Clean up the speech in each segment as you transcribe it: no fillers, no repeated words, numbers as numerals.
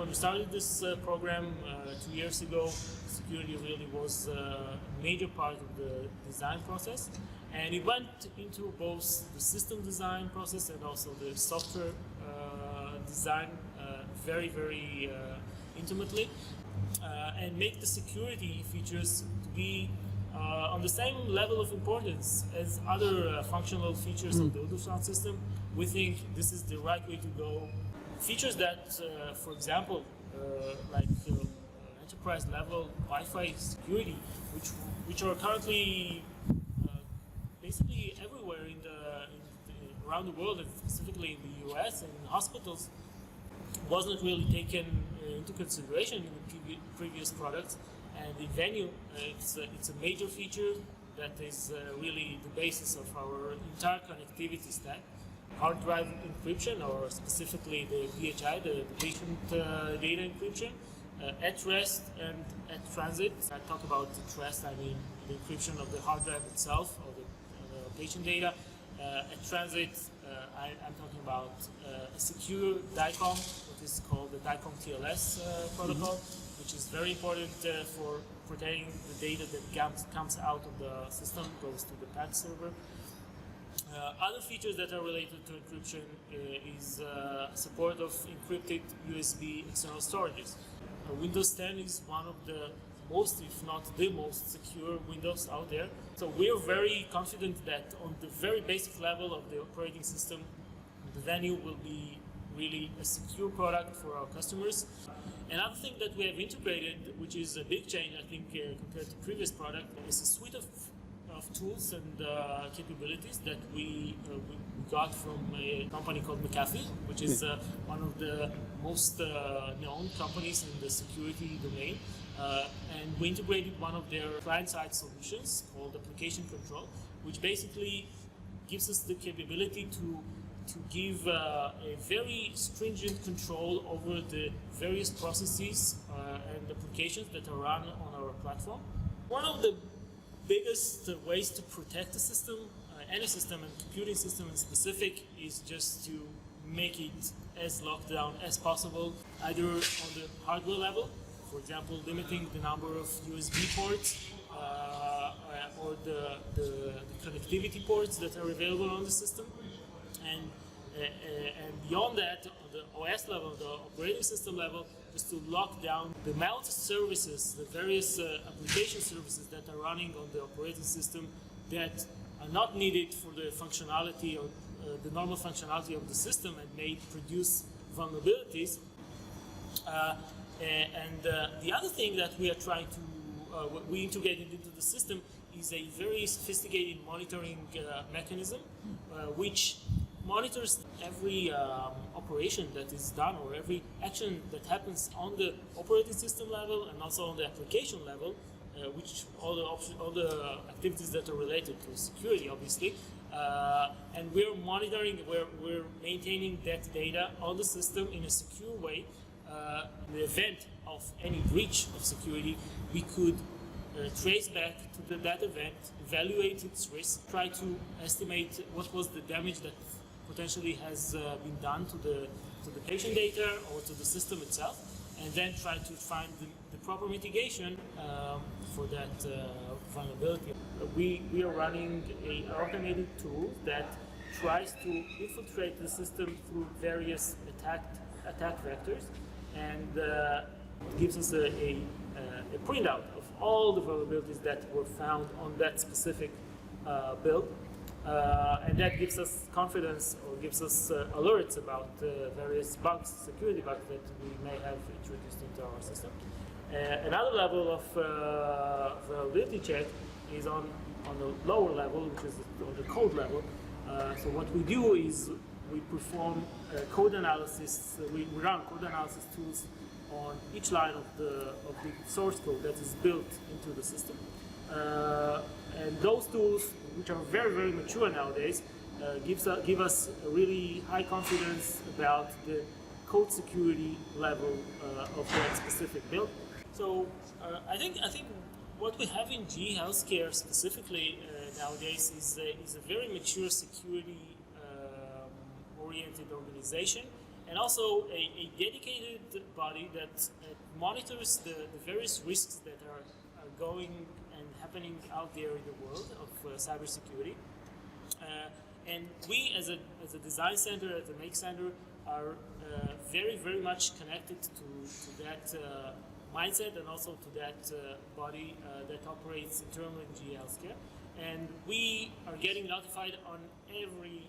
when we started this program 2 years ago, security really was a major part of the design process, and it went into both the system design process and also the software design very, very intimately, and make the security features to be on the same level of importance as other functional features of the Odoo sound system. We think this is the right way to go. Features that, for example, like enterprise level Wi-Fi security, which are currently basically everywhere around the world, and specifically in the US and in hospitals, wasn't really taken into consideration in the previous products. And in Venue, it's a major feature that is really the basis of our entire connectivity stack. Hard drive encryption, or specifically the PHI, the patient data encryption, at rest and at transit. I talk about at rest, I mean the encryption of the hard drive itself, or the patient data. At transit, I'm talking about a secure DICOM, what is called the DICOM TLS protocol, which is very important for protecting the data that comes out of the system, goes to the PAD server. Other features that are related to encryption is support of encrypted USB external storages. Windows 10 is one of the most, if not the most secure Windows out there. So we're very confident that on the very basic level of the operating system, the Venue will be really a secure product for our customers. Another thing that we have integrated, which is a big change, I think, compared to previous product, is a suite of tools and capabilities that we got from a company called McAfee, which is one of the most known companies in the security domain. And we integrated one of their client-side solutions called Application Control, which basically gives us the capability to give a very stringent control over the various processes and applications that are run on our platform. One of the biggest ways to protect the system, any system, and computing system in specific, is just to make it as locked down as possible, either on the hardware level, for example, limiting the number of USB ports or the connectivity ports that are available on the system, and beyond that, on the OS level, the operating system level, is to lock down the amount of services, the various application services that are running on the operating system that are not needed for the functionality or the normal functionality of the system and may produce vulnerabilities. The other thing that we are trying to, we integrated into the system is a very sophisticated monitoring mechanism, which monitors every operation that is done, or every action that happens on the operating system level and also on the application level, which all the activities that are related to security, obviously. And we're monitoring, we're maintaining that data on the system in a secure way. In the event of any breach of security, we could trace back to that event, evaluate its risk, try to estimate what was the damage that potentially has been done to the patient data or to the system itself, and then try to find the proper mitigation for that vulnerability. We are running an automated tool that tries to infiltrate the system through various attack vectors, and gives us a printout of all the vulnerabilities that were found on that specific build. And that gives us confidence, or gives us alerts about various bugs, security bugs that we may have introduced into our system. Another level of vulnerability check is on the lower level, which is on the code level. So what we do is we perform code analysis. We run code analysis tools on each line of the source code that is built into the system. And those tools, which are very, very mature nowadays, give us a really high confidence about the code security level of that specific build. So I think what we have in GE Healthcare specifically nowadays is a very mature security oriented organization, and also a dedicated body that monitors the various risks that are going and happening out there in the world of cybersecurity. And we, as a design center, as a Make Center, are very, very much connected to that mindset and also to that body that operates internally in GE Healthcare. And we are getting notified on every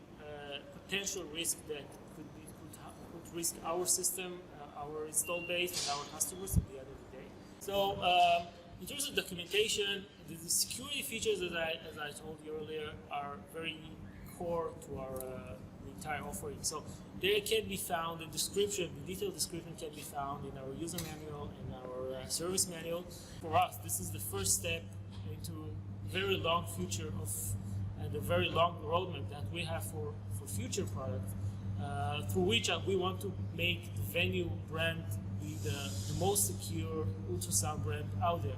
potential risk that could risk our system, our install base, and our customers at the end of the day. So in terms of documentation, the security features, as I told you earlier, are very core to our entire offering. So they can be found, the description, the detailed description can be found in our user manual and our service manual. For us, this is the first step into a very long future of and a very long roadmap that we have for future products, through which we want to make the Venue brand be the most secure ultrasound brand out there.